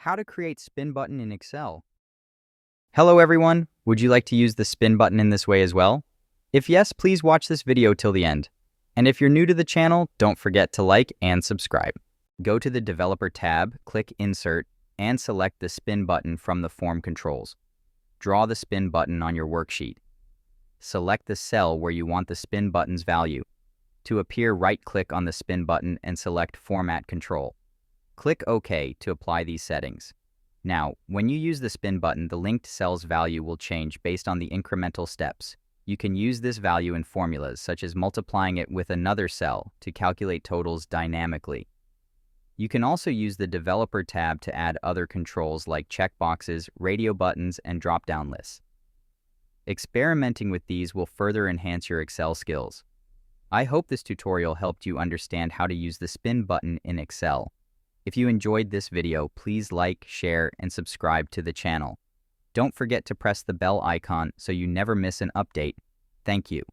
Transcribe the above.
How to create spin button in Excel. Hello everyone, would you like to use the spin button in this way as well? If yes, please watch this video till the end. And if you're new to the channel, don't forget to like and subscribe. Go to the Developer tab, click Insert, and select the spin button from the form controls. Draw the spin button on your worksheet. Select the cell where you want the spin button's value. To appear, right-click on the spin button and select Format Control. Click OK to apply these settings. Now, when you use the spin button, the linked cell's value will change based on the incremental steps. You can use this value in formulas, such as multiplying it with another cell to calculate totals dynamically. You can also use the Developer tab to add other controls like checkboxes, radio buttons, and drop-down lists. Experimenting with these will further enhance your Excel skills. I hope this tutorial helped you understand how to use the spin button in Excel. If you enjoyed this video, please like, share, and subscribe to the channel. Don't forget to press the bell icon so you never miss an update. Thank you.